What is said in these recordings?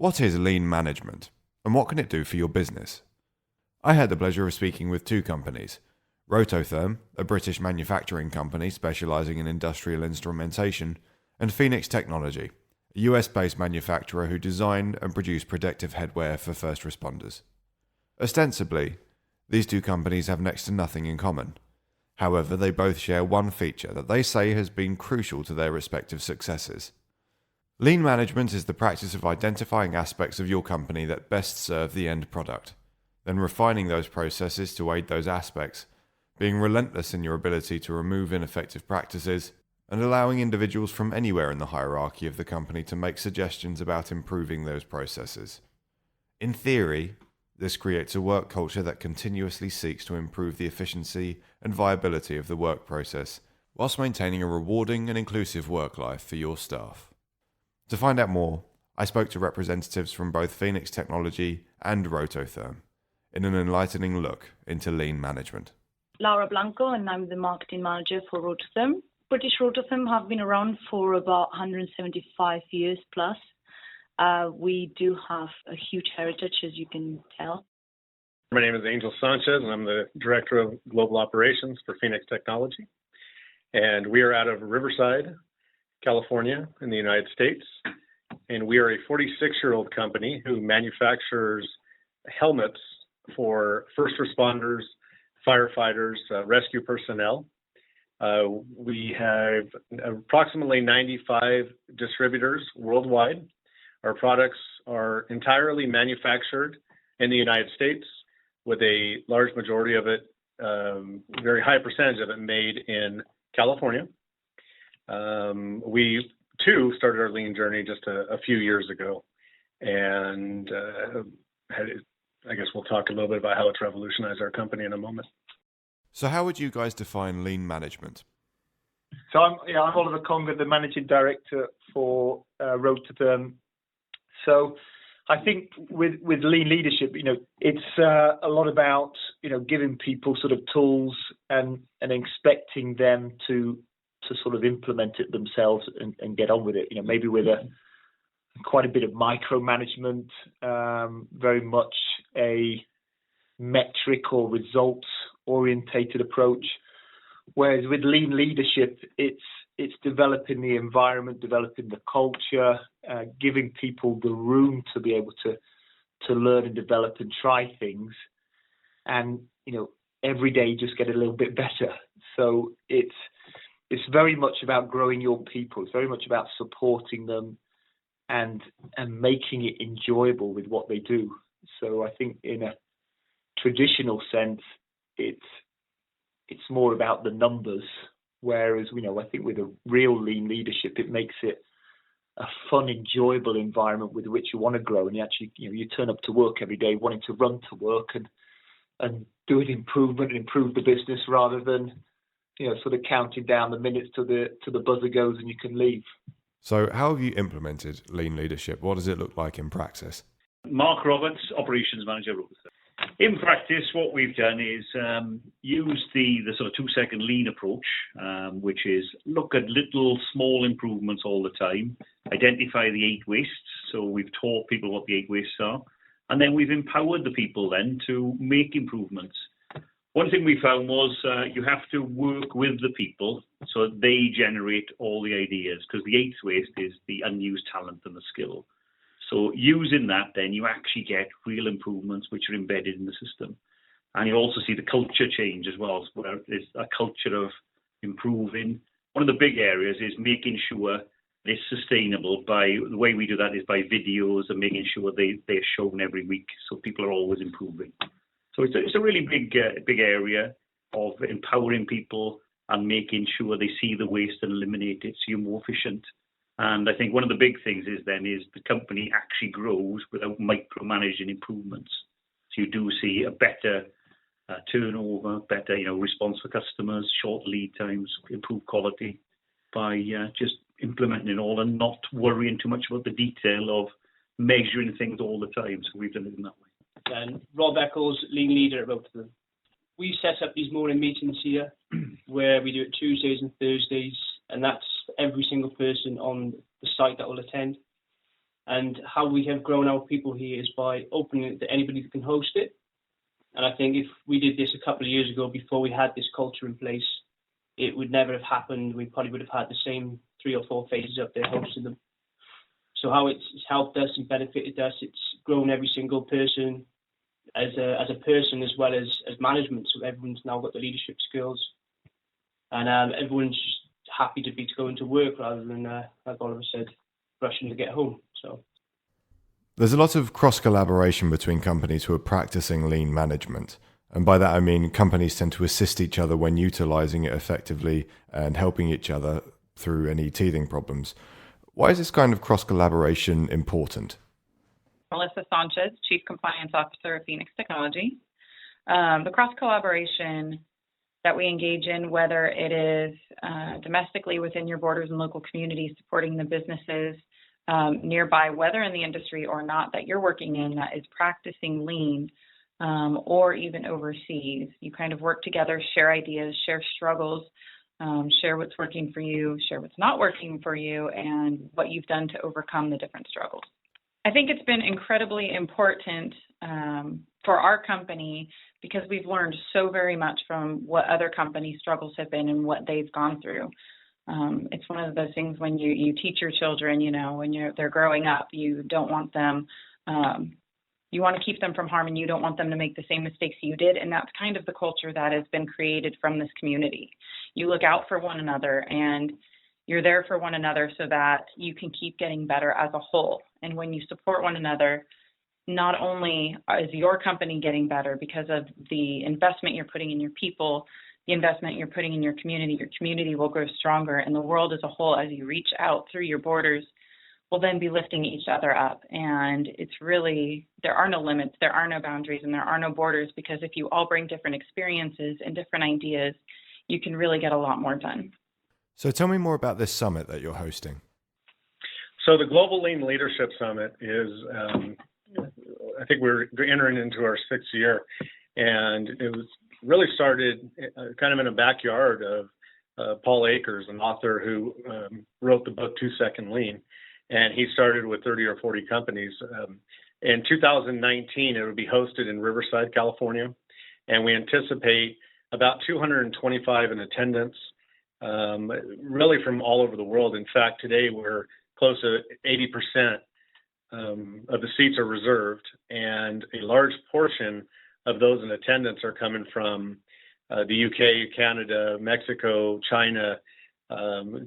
What is lean management, and what can it do for your business? I had the pleasure of speaking with two companies, Rototherm, a British manufacturing company specialising in industrial instrumentation, and Pheonix Technology, a US-based manufacturer who design and produce protective headwear for first responders. Ostensibly, these two companies have next to nothing in common. However, they both share one feature that they say has been crucial to their respective successes. Lean management is the practice of identifying aspects of your company that best serve the end product, then refining those processes to aid those aspects, being relentless in your ability to remove ineffective practices, and allowing individuals from anywhere in the hierarchy of the company to make suggestions about improving those processes. In theory, this creates a work culture that continuously seeks to improve the efficiency and viability of the work process, whilst maintaining a rewarding and inclusive work life for your staff. To find out more, I spoke to representatives from both Pheonix Technology and Rototherm in an enlightening look into lean management. Laura Blanco, and I'm the marketing manager for Rototherm. British Rototherm have been around for about 175 years plus. We do have a huge heritage, as you can tell. My name is Angel Sanchez, and I'm the Director of Global Operations for Pheonix Technology. And we are out of Riverside, California, in the United States. And we are a 46-year-old company who manufactures helmets for first responders, firefighters, rescue personnel. We have approximately 95 distributors worldwide. Our products are entirely manufactured in the United States, with a large majority of it, very high percentage of it, made in California. We too started our lean journey just a few years ago, and I guess we'll talk a little bit about how it's revolutionized our company in a moment. So how would you guys define lean management? So I'm Oliver Conger, the Managing Director for Rototherm. So I think with lean leadership, it's a lot about, giving people sort of tools and expecting them to sort of implement it themselves and get on with it, maybe with quite a bit of micromanagement, very much a metric or results orientated approach. Whereas with lean leadership, it's developing the environment, developing the culture, giving people the room to be able to learn and develop and try things, and every day just get a little bit better. So it's very much about growing your people. It's very much about supporting them and making it enjoyable with what they do. So I think in a traditional sense, it's more about the numbers. Whereas, I think with a real lean leadership, it makes it a fun, enjoyable environment with which you want to grow. And you actually, you turn up to work every day wanting to run to work and do an improvement and improve the business rather than, sort of counting down the minutes till the buzzer goes and you can leave. So how have you implemented lean leadership? What does it look like in practice? Mark Roberts, Operations Manager, Rototherm. In practice, what we've done is use the sort of 2-second lean approach, which is look at little small improvements all the time, identify the 8 wastes. So we've taught people what the 8 wastes are, and then we've empowered the people then to make improvements. One thing we found was you have to work with the people so they generate all the ideas, because the 8th waste is the unused talent and the skill. So using that, then you actually get real improvements which are embedded in the system. And you also see the culture change as well, where there's a culture of improving. One of the big areas is making sure it's sustainable. The way we do that is by videos and making sure they're shown every week, so people are always improving. So it's a really big area of empowering people and making sure they see the waste and eliminate it so you're more efficient. And I think one of the big things is the company actually grows without micromanaging improvements. So you do see a better turnover, better response for customers, short lead times, improved quality by just implementing it all and not worrying too much about the detail of measuring things all the time. So we've done it in that way. And Rob Eccles, lean leader at Rototherm. We set up these morning meetings here where we do it Tuesdays and Thursdays, and that's every single person on the site that will attend. And how we have grown our people here is by opening it to anybody who can host it. And I think if we did this a couple of years ago, before we had this culture in place, it would never have happened. We probably would have had the same 3 or 4 faces up there hosting them. So how it's helped us and benefited us, it's grown every single person as a person as well as management. So everyone's now got the leadership skills, and everyone's just happy to be going to work rather than, like Oliver said, rushing to get home. So there's a lot of cross-collaboration between companies who are practicing lean management. And by that, I mean companies tend to assist each other when utilizing it effectively and helping each other through any teething problems. Why is this kind of cross-collaboration important? Melissa Sanchez, Chief Compliance Officer of Pheonix Technology. The cross-collaboration that we engage in, whether it is domestically within your borders and local communities, supporting the businesses nearby, whether in the industry or not that you're working in that is practicing lean, or even overseas, you kind of work together, share ideas, share struggles, share what's working for you, share what's not working for you, and what you've done to overcome the different struggles. I think it's been incredibly important for our company because we've learned so very much from what other companies' struggles have been and what they've gone through. It's one of those things when you teach your children, when they're growing up, you don't want them, you want to keep them from harm and you don't want them to make the same mistakes you did. And that's kind of the culture that has been created from this community. You look out for one another and you're there for one another so that you can keep getting better as a whole. And when you support one another, not only is your company getting better because of the investment you're putting in your people, the investment you're putting in your community will grow stronger, and the world as a whole, as you reach out through your borders, will then be lifting each other up. And it's really, there are no limits, there are no boundaries, and there are no borders, because if you all bring different experiences and different ideas, you can really get a lot more done. So tell me more about this summit that you're hosting. So the Global Lean Leadership Summit is, I think we're entering into our 6th year, and it was really started kind of in a backyard of Paul Akers, an author who wrote the book 2 Second Lean, and he started with 30 or 40 companies. In 2019, it would be hosted in Riverside, California, and we anticipate about 225 in attendance, really from all over the world. In fact, today we're close to 80% of the seats are reserved, and a large portion of those in attendance are coming from the UK, Canada, Mexico, China.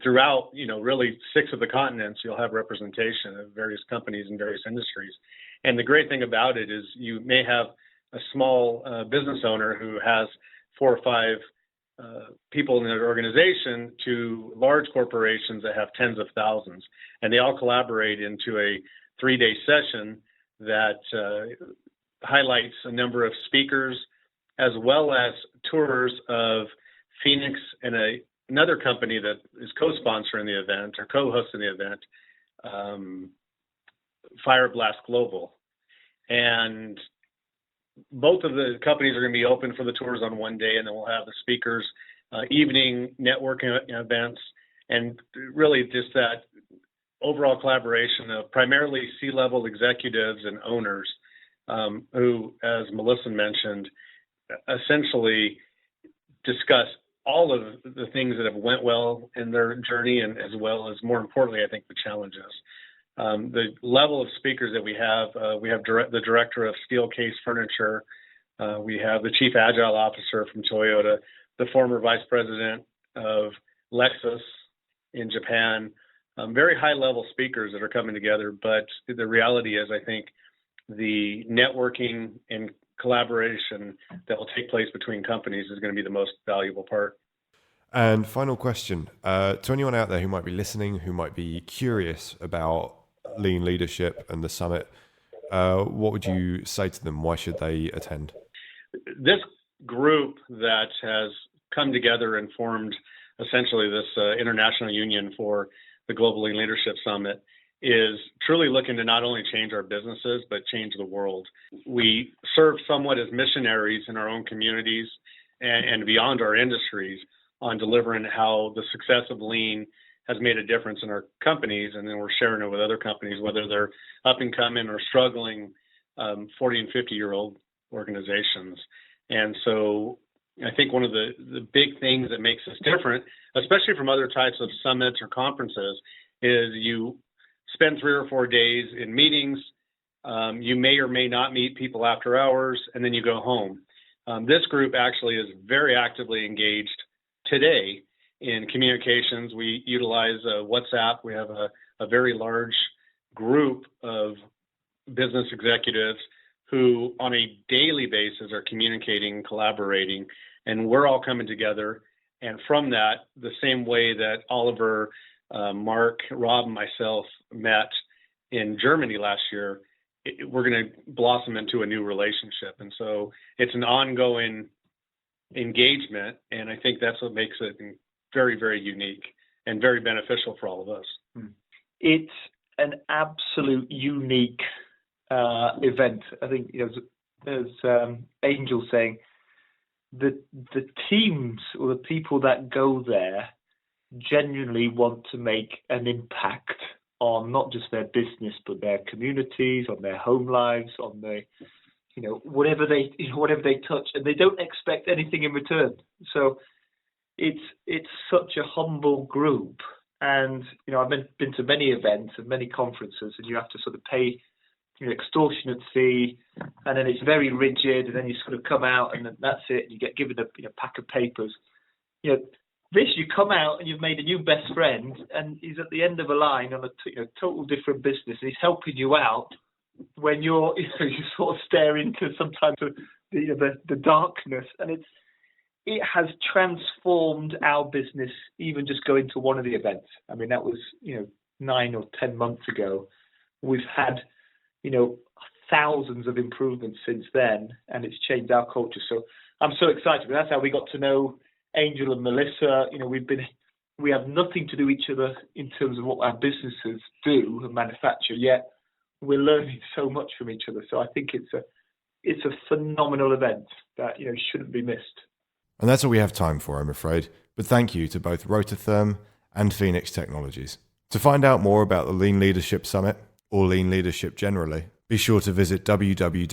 Throughout, really 6 of the continents, you'll have representation of various companies in various industries. And the great thing about it is you may have a small business owner who has 4 or 5 people in their organization to large corporations that have tens of thousands. And they all collaborate into a 3-day session that highlights a number of speakers, as well as tours of Pheonix and another company that is co-sponsoring the event or co-hosting the event, Fireblast Global. And both of the companies are going to be open for the tours on one day, and then we'll have the speakers, evening networking events, and really just that overall collaboration of primarily C-level executives and owners who, as Melissa mentioned, essentially discuss all of the things that have went well in their journey, and as well as, more importantly, I think, the challenges. The level of speakers that we have the director of Steelcase Furniture, we have the chief agile officer from Toyota, the former vice president of Lexus in Japan, very high level speakers that are coming together. But the reality is, I think the networking and collaboration that will take place between companies is going to be the most valuable part. And final question, to anyone out there who might be listening, who might be curious about lean leadership and the summit, what would you say to them? Why should they attend? This group that has come together and formed essentially this international union for the Global Lean Leadership Summit is truly looking to not only change our businesses, but change the world. We serve somewhat as missionaries in our own communities and beyond our industries on delivering how the success of lean has made a difference in our companies, and then we're sharing it with other companies, whether they're up and coming or struggling 40 and 50-year-old organizations. And so I think one of the big things that makes us different, especially from other types of summits or conferences, is you spend 3 or 4 days in meetings. You may or may not meet people after hours, and then you go home. This group actually is very actively engaged today in communications. We utilize WhatsApp. We have a very large group of business executives who on a daily basis are communicating, collaborating, and we're all coming together. And from that, the same way that Oliver, Mark, Rob, and myself met in Germany last year, we're going to blossom into a new relationship. And so it's an ongoing engagement, and I think that's what makes it very, very unique and very beneficial for all of us. It's an absolute unique event. I think, as Angel's saying, the teams or the people that go there genuinely want to make an impact on not just their business, but their communities, on their home lives, on their, whatever they touch, and they don't expect anything in return. So it's such a humble group. And, I've been to many events and many conferences, and you have to sort of pay extortionate fee, and then it's very rigid, and then you sort of come out and that's it, and you get given a pack of papers. This, you come out and you've made a new best friend, and he's at the end of a line on a total different business, and he's helping you out when you're you sort of stare into sometimes the darkness, and it has transformed our business. Even just going to one of the events, I mean, that was 9 or 10 months ago. We've had thousands of improvements since then, and it's changed our culture. So I'm so excited. That's how we got to know Angel and Melissa. We have nothing to do with each other in terms of what our businesses do and manufacture, yet we're learning so much from each other. So I think it's a phenomenal event that shouldn't be missed. And that's all we have time for, I'm afraid. But thank you to both Rototherm and Pheonix Technologies. To find out more about the Lean Leadership Summit, or Lean Leadership generally, be sure to visit www.gls.info.